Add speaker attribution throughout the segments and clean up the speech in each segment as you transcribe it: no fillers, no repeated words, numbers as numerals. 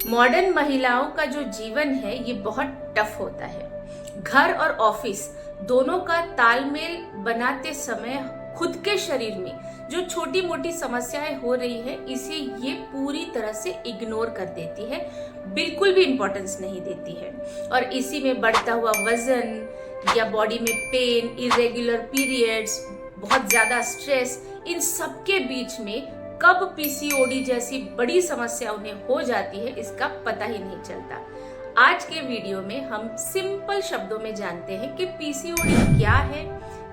Speaker 1: Modern महिलाओं का जो जीवन है ये बहुत टफ होता है। घर और ऑफिस दोनों का तालमेल बनाते समय खुद के शरीर में जो छोटी मोटी समस्याएं हो रही है इसे ये पूरी तरह से इग्नोर कर देती है, बिल्कुल भी इम्पोर्टेंस नहीं देती है। और इसी में बढ़ता हुआ वजन या बॉडी में पेन, इरेगुलर पीरियड्स, बहुत ज्यादा स्ट्रेस, इन सब के बीच में कब पीसीओडी जैसी बड़ी समस्या उन्हें हो जाती है इसका पता ही नहीं चलता। आज के वीडियो में हम सिंपल शब्दों में जानते हैं कि पीसीओडी क्या है,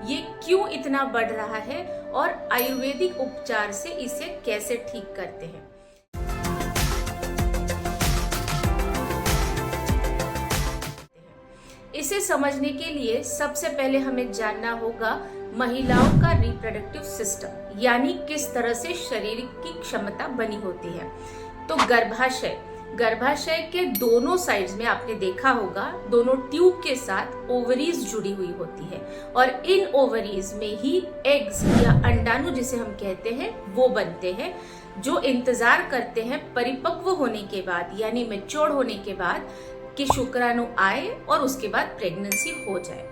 Speaker 1: ये क्यों इतना बढ़ रहा है और आयुर्वेदिक उपचार से इसे कैसे ठीक करते हैं। इसे समझने के लिए सबसे पहले हमें जानना होगा महिलाओं का रिप्रोडक्टिव सिस्टम, यानी किस तरह से शरीर की क्षमता बनी होती है। तो गर्भाशय के दोनों साइड्स में आपने देखा होगा दोनों ट्यूब के साथ ओवरीज जुड़ी हुई होती है और इन ओवरीज में ही एग्स या अंडाणु जिसे हम कहते हैं वो बनते हैं, जो इंतजार करते हैं परिपक्व होने के बाद यानी मैच्योर होने के बाद कि शुक्राणु आए और उसके बाद प्रेगनेंसी हो जाए।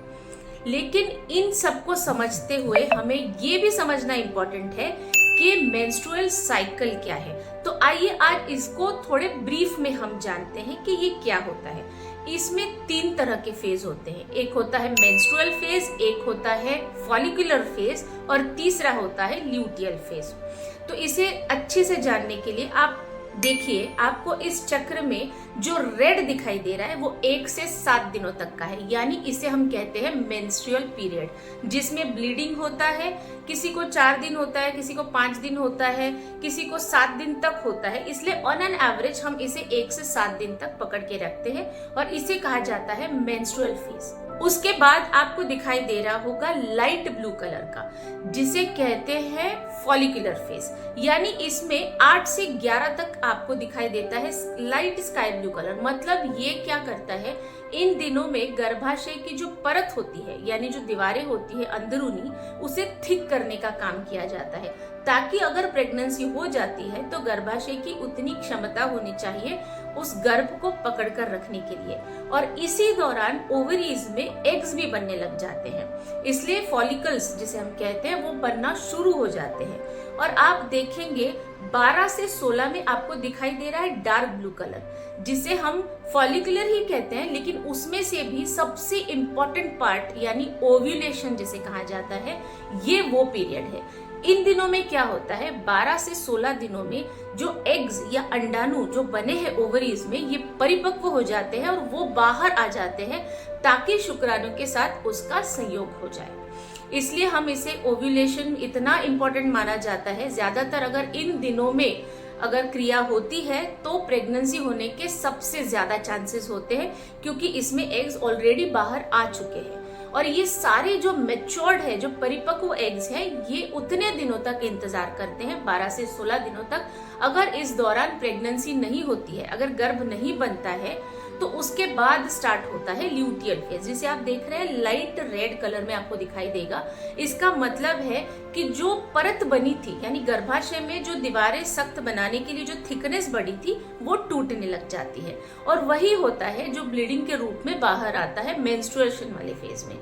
Speaker 1: लेकिन इन सबको समझते हुए हमें ये भी समझना इम्पोर्टेंट है कि मेंस्ट्रुअल साइकिल क्या है। तो आइए आज इसको थोड़े ब्रीफ में हम जानते हैं कि ये क्या होता है। इसमें 3 तरह के फेज होते हैं, एक होता है मेंस्ट्रुअल फेज, एक होता है फॉलिकुलर फेज और तीसरा होता है ल्यूटियल फेज। तो इसे अच्छे से जानने के लिए आप देखिए, आपको इस चक्र में जो रेड दिखाई दे रहा है वो 1 से 7 दिनों तक का है, यानी इसे हम कहते हैं मेंस्ट्रुअल पीरियड, जिसमें ब्लीडिंग होता है। किसी को 4 दिन होता है, किसी को 5 दिन होता है, किसी को 7 दिन तक होता है। इसलिए ऑन एन एवरेज हम इसे 1 से 7 दिन तक पकड़ के रखते हैं और इसे कहा जाता है मेंस्ट्रुअल फेज। उसके बाद आपको दिखाई दे रहा होगा लाइट ब्लू कलर का, जिसे कहते हैं फॉलिकुलर फेज, यानी इसमें 8 से 11 तक आपको दिखाई देता है लाइट स्काई ब्लू कलर। मतलब ये क्या करता है, इन दिनों में गर्भाशय की जो परत होती है यानी जो दीवारें होती है अंदरूनी, उसे थिक करने का काम किया जाता है, ताकि अगर प्रेगनेंसी हो जाती है तो गर्भाशय की उतनी क्षमता होनी चाहिए उस गर्भ को पकड़कर रखने के लिए। और इसी दौरान ओवरीज में एग्स भी बनने लग जाते हैं, इसलिए फॉलिकल्स जिसे हम कहते हैं वो बनना शुरू हो जाते हैं। और आप देखेंगे 12 से 16 में आपको दिखाई दे रहा है डार्क ब्लू कलर, जिसे हम फॉलिकुलर ही कहते हैं, लेकिन उसमें से भी सबसे इम्पोर्टेंट पार्ट यानी ओव्यूलेशन जिसे कहा जाता है, ये वो पीरियड है। इन दिनों में क्या होता है, 12 से 16 दिनों में जो एग्स या अंडाणु जो बने हैं ओवरीज में, ये परिपक्व हो जाते हैं और वो बाहर आ जाते हैं ताकि शुक्राणु के साथ उसका संयोग हो जाए। इसलिए हम इसे ओव्यूलेशन इतना इम्पोर्टेंट माना जाता है। ज्यादातर अगर इन दिनों में अगर क्रिया होती है तो प्रेगनेंसी होने के सबसे ज्यादा चांसेस होते हैं, क्योंकि इसमें एग्स ऑलरेडी बाहर आ चुके हैं। और ये सारे जो मैच्योर्ड है, जो परिपक्व एग्स हैं, ये उतने दिनों तक इंतजार करते हैं, 12 से 16 दिनों तक। अगर इस दौरान प्रेगनेंसी नहीं होती है, अगर गर्भ नहीं बनता है, तो उसके बाद स्टार्ट होता है ल्यूटियल फेज, जिसे आप देख रहे हैं लाइट रेड कलर में आपको दिखाई देगा। इसका मतलब है कि जो परत बनी थी यानी गर्भाशय में जो दीवारें सख्त बनाने के लिए जो थिकनेस बढ़ी थी वो टूटने लग जाती है, और वही होता है जो ब्लीडिंग के रूप में बाहर आता है मेंस्ट्रुएशन वाले फेज में।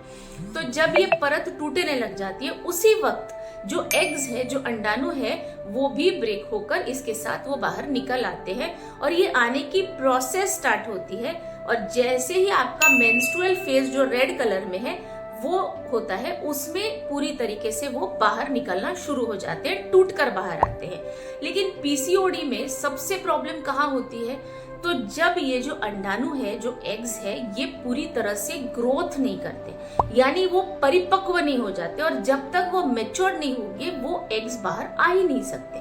Speaker 1: तो जब ये परत टूटने लग जाती है, उसी वक्त जो एग्स है, जो अंडाणु है, वो भी ब्रेक होकर इसके साथ वो बाहर निकल आते हैं और ये आने की प्रोसेस स्टार्ट होती है। और जैसे ही आपका मेंस्ट्रुअल फेज जो रेड कलर में है वो होता है, उसमें पूरी तरीके से वो बाहर निकलना शुरू हो जाते हैं, टूटकर बाहर आते हैं। लेकिन पीसीओडी में सबसे प्रॉब्लम कहाँ होती है, तो जब ये जो अंडाणु है, जो एग्स है, ये पूरी तरह से ग्रोथ नहीं करते, यानी वो परिपक्व नहीं हो जाते, और जब तक वो मैच्योर नहीं होंगे वो एग्स बाहर आ ही नहीं सकते।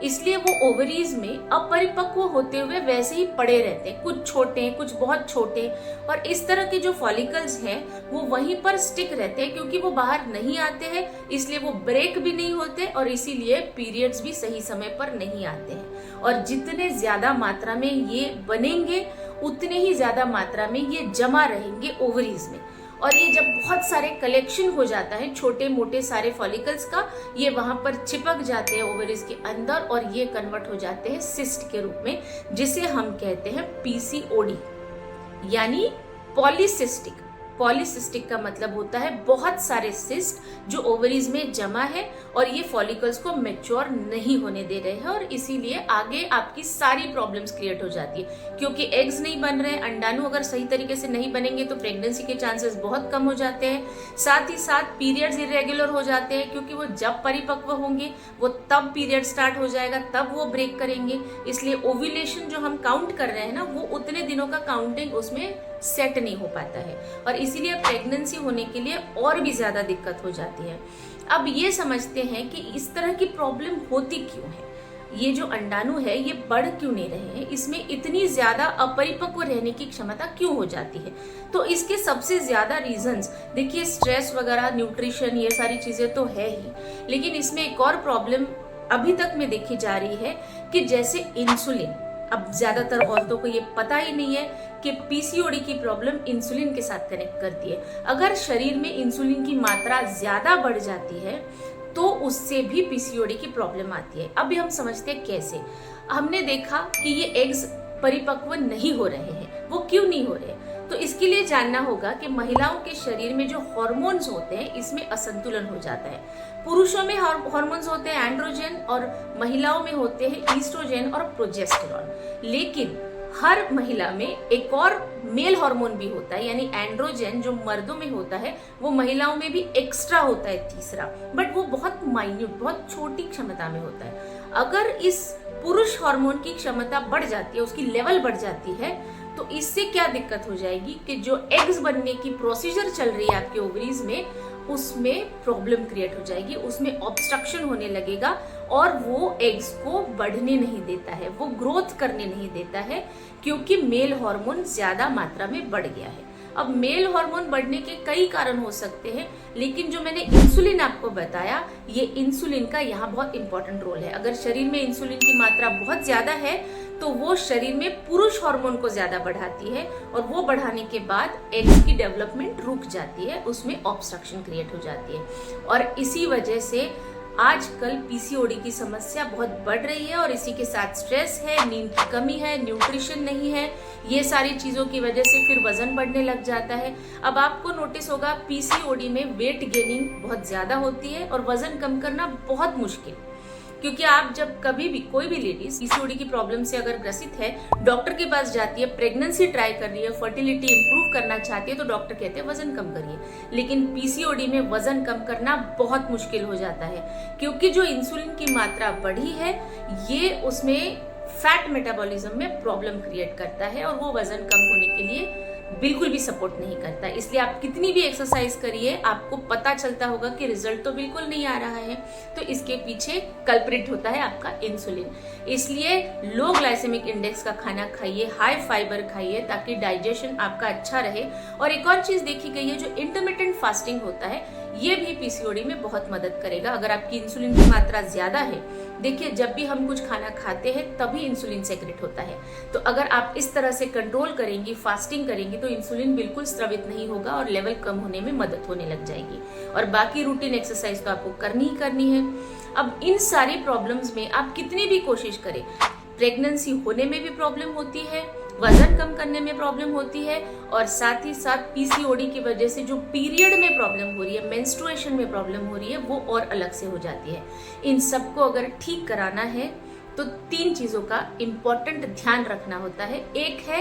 Speaker 1: इसलिए वो ओवरीज में अपरिपक्व होते हुए वैसे ही पड़े रहते हैं, कुछ छोटे कुछ बहुत छोटे। और इस तरह के जो फॉलिकल्स हैं वो वहीं पर स्टिक रहते हैं, क्योंकि वो बाहर नहीं आते हैं, इसलिए वो ब्रेक भी नहीं होते और इसीलिए पीरियड्स भी सही समय पर नहीं आते हैं। और जितने ज्यादा मात्रा में ये बनेंगे उतने ही ज्यादा मात्रा में ये जमा रहेंगे ओवरीज में, और ये जब बहुत सारे कलेक्शन हो जाता है छोटे मोटे सारे फॉलिकल्स का, ये वहां पर चिपक जाते हैं ओवरीज के अंदर और ये कन्वर्ट हो जाते हैं सिस्ट के रूप में, जिसे हम कहते हैं पीसीओडी यानी पॉलीसिस्टिक। पॉलीसिस्टिक का मतलब होता है बहुत सारे सिस्ट जो ओवरीज में जमा है और ये फॉलिकल्स को मैच्योर नहीं होने दे रहे हैं और इसीलिए आगे आपकी सारी प्रॉब्लम्स क्रिएट हो जाती है, क्योंकि एग्स नहीं बन रहे हैं। अंडाणु अगर सही तरीके से नहीं बनेंगे तो प्रेगनेंसी के चांसेस बहुत कम हो जाते हैं। साथ ही साथ पीरियड्स इरेगुलर हो जाते हैं, क्योंकि वो जब परिपक्व होंगे वो तब पीरियड स्टार्ट हो जाएगा, तब वो ब्रेक करेंगे। इसलिए ओव्यूलेशन जो हम काउंट कर रहे हैं ना, वो उतने दिनों का काउंटिंग उसमें सेट नहीं हो पाता है और इसीलिए प्रेगनेंसी होने के लिए और भी ज्यादा दिक्कत हो जाती है। अब ये समझते हैं कि इस तरह की प्रॉब्लम होती क्यों है, ये जो अंडाणु है ये बढ़ क्यों नहीं रहे हैं, इसमें इतनी ज्यादा अपरिपक्व रहने की क्षमता क्यों हो जाती है। तो इसके सबसे ज्यादा रीजंस देखिए, स्ट्रेस वगैरह, न्यूट्रिशन, ये सारी चीजें तो है ही, लेकिन इसमें एक और प्रॉब्लम अभी तक में देखी जा रही है कि जैसे इंसुलिन। अब ज्यादातर औरतों को ये पता ही नहीं है कि पीसीओडी की प्रॉब्लम इंसुलिन के साथ कनेक्ट करती है। अगर शरीर में इंसुलिन की मात्रा ज्यादा बढ़ जाती है तो उससे भी पीसीओडी की प्रॉब्लम आती है। अब हम समझते हैं कैसे। हमने देखा कि ये एग्स परिपक्व नहीं हो रहे हैं, वो क्यों नहीं हो रहे? तो इसके लिए जानना होगा कि महिलाओं के शरीर में जो हार्मोन्स होते हैं इसमें असंतुलन हो जाता है। पुरुषों में हार्मोन्स होते हैं एंड्रोजन और महिलाओं में होते हैं ईस्ट्रोजन और प्रोजेस्टेरॉन। लेकिन हर महिला में एक और मेल हार्मोन भी होता है, यानी एंड्रोजन जो मर्दों में होता है वो महिलाओं में भी एक्स्ट्रा होता है, तीसरा, बट वो बहुत माइन्यूट, बहुत छोटी क्षमता में होता है। अगर इस पुरुष हार्मोन की क्षमता बढ़ जाती है, उसकी लेवल बढ़ जाती है, तो इससे क्या दिक्कत हो जाएगी कि जो एग्स बनने की प्रोसीजर चल रही है आपके ओवरीज में, उसमें प्रॉब्लम क्रिएट हो जाएगी, उसमें ऑब्स्ट्रक्शन होने लगेगा और वो एग्स को बढ़ने नहीं देता है, वो ग्रोथ करने नहीं देता है, क्योंकि मेल हार्मोन ज्यादा मात्रा में बढ़ गया है। अब मेल हार्मोन बढ़ने के कई कारण हो सकते हैं, लेकिन जो मैंने इंसुलिन आपको बताया, ये इंसुलिन का यहाँ बहुत इंपॉर्टेंट रोल है। अगर शरीर में इंसुलिन की मात्रा बहुत ज्यादा है तो वो शरीर में पुरुष हार्मोन को ज्यादा बढ़ाती है और वो बढ़ाने के बाद एग्स की डेवलपमेंट रुक जाती है, उसमें ऑब्स्ट्रक्शन क्रिएट हो जाती है और इसी वजह से आजकल पीसीओडी की समस्या बहुत बढ़ रही है। और इसी के साथ स्ट्रेस है, नींद की कमी है, न्यूट्रिशन नहीं है, ये सारी चीजों की वजह से फिर वजन बढ़ने लग जाता है। अब आपको नोटिस होगा पीसीओडी में वेट गेनिंग बहुत ज्यादा होती है और वजन कम करना बहुत मुश्किल, क्योंकि आप जब कभी भी कोई भी लेडीज पीसीओडी की प्रॉब्लम से अगर ग्रसित है, डॉक्टर के पास जाती है, प्रेगनेंसी ट्राई कर रही है, फर्टिलिटी इंप्रूव करना चाहती है, तो डॉक्टर कहते हैं वजन कम करिए। लेकिन पीसीओडी में वजन कम करना बहुत मुश्किल हो जाता है, क्योंकि जो इंसुलिन की मात्रा बढ़ी है ये उसमें फैट मेटाबॉलिज्म में प्रॉब्लम क्रिएट करता है और वो वजन कम होने के लिए बिल्कुल भी सपोर्ट नहीं करता। इसलिए आप कितनी भी एक्सरसाइज करिए, आपको पता चलता होगा कि रिजल्ट तो बिल्कुल नहीं आ रहा है। तो इसके पीछे कल्प्रिट होता है आपका इंसुलिन। इसलिए लो ग्लाइसेमिक इंडेक्स का खाना खाइए, हाई फाइबर खाइए, ताकि डाइजेशन आपका अच्छा रहे। और एक और चीज देखी गई है, जो इंटरमिटेंट फास्टिंग होता है, ये भी पीसीओडी में बहुत मदद करेगा। अगर आपकी इंसुलिन की मात्रा ज्यादा है, देखिए जब भी हम कुछ खाना खाते हैं तभी इंसुलिन सेक्रेट होता है, तो अगर आप इस तरह से कंट्रोल करेंगी, फास्टिंग करेंगी, तो इंसुलिन बिल्कुल स्रावित नहीं होगा और लेवल कम होने में मदद होने लग जाएगी। और बाकी रूटीन एक्सरसाइज तो आपको करनी ही करनी है। अब इन सारी प्रॉब्लम्स में आप कितनी भी कोशिश करें, प्रेगनेंसी होने में भी प्रॉब्लम होती है, वजन कम करने में प्रॉब्लम होती है, और साथ ही साथ पीसीओडी की वजह से जो पीरियड में प्रॉब्लम हो रही है, मेंस्ट्रुएशन में प्रॉब्लम हो रही है, वो और अलग से हो जाती है। इन सबको अगर ठीक कराना है तो 3 चीजों का इम्पोर्टेंट ध्यान रखना होता है। एक है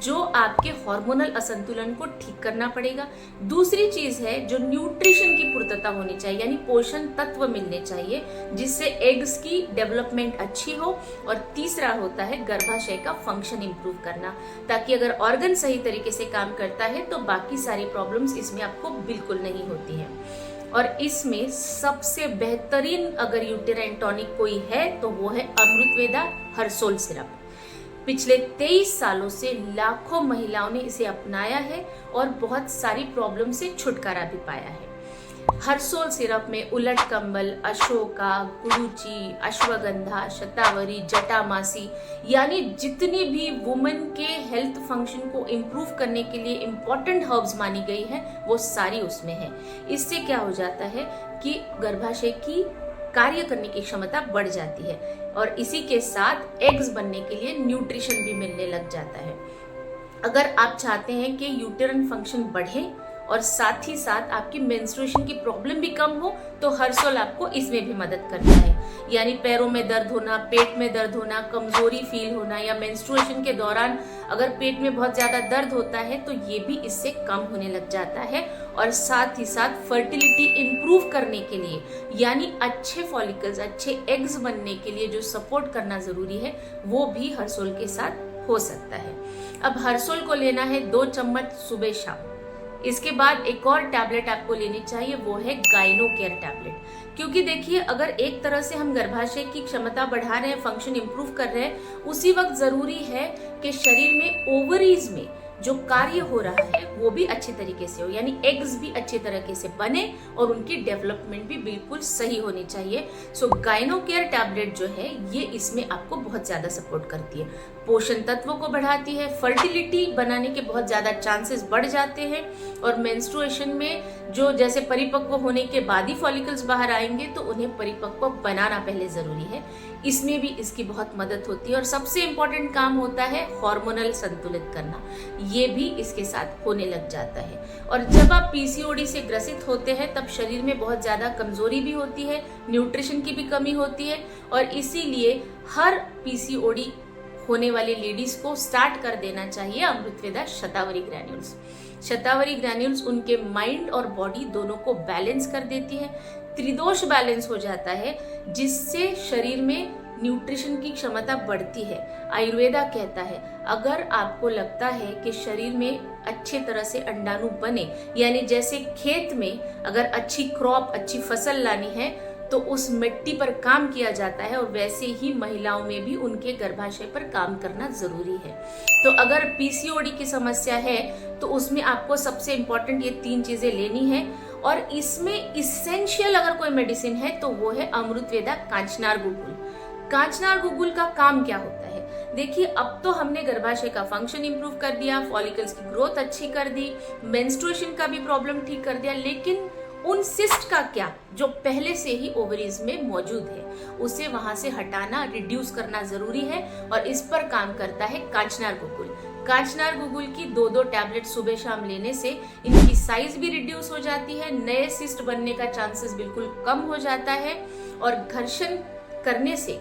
Speaker 1: जो आपके हार्मोनल असंतुलन को ठीक करना पड़ेगा। दूसरी चीज है जो न्यूट्रिशन की पूर्तता होनी चाहिए, यानी पोषण तत्व मिलने चाहिए जिससे एग्स की डेवलपमेंट अच्छी हो। और तीसरा होता है गर्भाशय का फंक्शन इंप्रूव करना, ताकि अगर ऑर्गन सही तरीके से काम करता है तो बाकी सारी प्रॉब्लम्स इसमें आपको बिल्कुल नहीं होती है। और इसमें सबसे बेहतरीन अगर यूटेराइन टॉनिक कोई है तो वो है अमृतवेदा हर्सोल सिरप। पिछले 23 सालों से लाखों महिलाओं ने इसे अपनाया है और बहुत सारी प्रॉब्लम से छुटकारा भी पाया है। हरसोल सिरप में उलट कम्बल, अशोका, गुरुची, अश्वगंधा, शतावरी, जटामासी यानी जितनी भी वुमेन के हेल्थ फंक्शन को इम्प्रूव करने के लिए इम्पोर्टेंट हर्ब्स मानी गई है वो सारी उसमें है। इससे क्या हो जाता है कि गर्भाशय की कार्य करने की क्षमता बढ़ जाती है और इसी के साथ एग्स बनने के लिए न्यूट्रिशन भी मिलने लग जाता है। अगर आप चाहते हैं कि यूटेरन फंक्शन बढ़े और साथ ही साथ आपकी मेंस्ट्रुएशन की प्रॉब्लम भी कम हो तो हरसोल आपको इसमें भी मदद करता है। यानी पैरों में दर्द होना, पेट में दर्द होना, कमजोरी फील होना या मेंस्ट्रुएशन के दौरान अगर पेट में बहुत ज्यादा दर्द होता है तो ये भी इससे कम होने लग जाता है। और साथ ही साथ फर्टिलिटी इंप्रूव करने के लिए यानी अच्छे फॉलिकल्स, अच्छे एग्स बनने के लिए जो सपोर्ट करना जरूरी है वो भी हरसोल के साथ हो सकता है। अब हरसोल को लेना है 2 चम्मच सुबह शाम। इसके बाद एक और टैबलेट आपको लेनी चाहिए, वो है गाइनो केयर टैबलेट। क्योंकि देखिए अगर एक तरह से हम गर्भाशय की क्षमता बढ़ा रहे हैं, फंक्शन इंप्रूव कर रहे हैं, उसी वक्त जरूरी है कि शरीर में ओवरीज में जो कार्य हो रहा है वो भी अच्छे तरीके से हो, यानी एग्स भी अच्छे तरीके से बने और उनकी डेवलपमेंट भी बिल्कुल सही होनी चाहिए। सो गाइनो केयर टैबलेट जो है ये इसमें आपको बहुत ज्यादा सपोर्ट करती है, पोषण तत्वों को बढ़ाती है, फर्टिलिटी बनाने के बहुत ज्यादा चांसेस बढ़ जाते हैं और मेंस्ट्रुएशन में जो जैसे परिपक्व होने के बाद ही फॉलिकल्स बाहर आएंगे तो उन्हें परिपक्व बनाना पहले जरूरी है, इसमें भी इसकी बहुत मदद होती है। और सबसे इम्पोर्टेंट काम होता है हार्मोनल संतुलित करना, ये भी इसके साथ होने लग जाता है। और जब आप पीसीओडी से ग्रसित होते हैं तब शरीर में बहुत ज्यादा कमजोरी भी होती है, न्यूट्रिशन की भी कमी होती है और इसीलिए हर पीसीओडी होने वाली लेडीज को स्टार्ट कर देना चाहिए अमृतवेदा शतावरी ग्रैन्यूल्स। शतावरी ग्रैन्यूल्स उनके माइंड और बॉडी दोनों को बैलेंस कर देती है, त्रिदोष बैलेंस हो जाता है जिससे शरीर में न्यूट्रिशन की क्षमता बढ़ती है। आयुर्वेदा कहता है अगर आपको लगता है कि शरीर में अच्छे तरह से अंडाणु बने, यानी जैसे खेत में अगर अच्छी क्रॉप, अच्छी फसल लानी है तो उस मिट्टी पर काम किया जाता है और वैसे ही महिलाओं में भी उनके गर्भाशय पर काम करना जरूरी है। तो अगर पीसीओडी की समस्या है तो उसमें आपको सबसे इम्पोर्टेंट ये 3 चीजें लेनी है और इसमें इसेंशियल अगर कोई मेडिसिन है तो वो है अमृतवेदा कांचनार गुगुल। कांचनार गुगुल का काम क्या होता है? देखिए अब तो हमने गर्भाशय का फंक्शन इंप्रूव कर दिया, फॉलिकल्स की ग्रोथ अच्छी कर दी, मेंस्ट्रुएशन का भी प्रॉब्लम ठीक कर दिया, लेकिन उन सिस्ट का क्या जो पहले से ही ओवरीज में मौजूद है, उसे वहां से हटाना, रिड्यूस करना जरूरी है और इस पर काम करता है कांचनार गुगुल। कांचनार गुगुल की 2-2 टैबलेट सुबह शाम लेने से इनकी साइज भी रिड्यूस हो जाती है, नए सिस्ट बनने का चांसेस बिल्कुल कम हो जाता है और घर्षण करने से,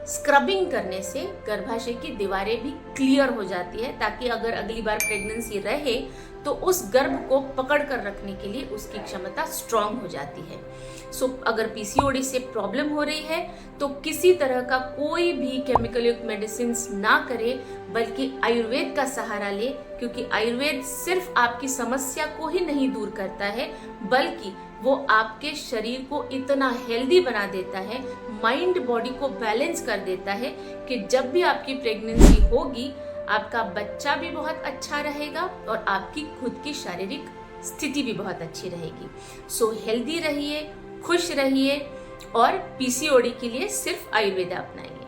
Speaker 1: स्क्रबिंग करने से गर्भाशय की दीवारें भी क्लियर हो जाती है ताकि अगर अगली बार प्रेगनेंसी रहे तो उस गर्भ को पकड़ कर रखने के लिए उसकी क्षमता स्ट्रांग हो जाती है। सो अगर पीसीओडी से प्रॉब्लम हो रही है तो किसी तरह का कोई भी केमिकल युक्त मेडिसिन ना करे बल्कि आयुर्वेद का सहारा ले, क्योंकि आयुर्वेद सिर्फ आपकी समस्या को ही नहीं दूर करता है बल्कि वो आपके शरीर को इतना हेल्दी बना देता है, माइंड बॉडी को बैलेंस कर देता है कि जब भी आपकी प्रेगनेंसी होगी आपका बच्चा भी बहुत अच्छा रहेगा और आपकी खुद की शारीरिक स्थिति भी बहुत अच्छी रहेगी। सो हेल्दी रहिए, खुश रहिए और पीसीओडी के लिए सिर्फ आयुर्वेदा अपनाइए।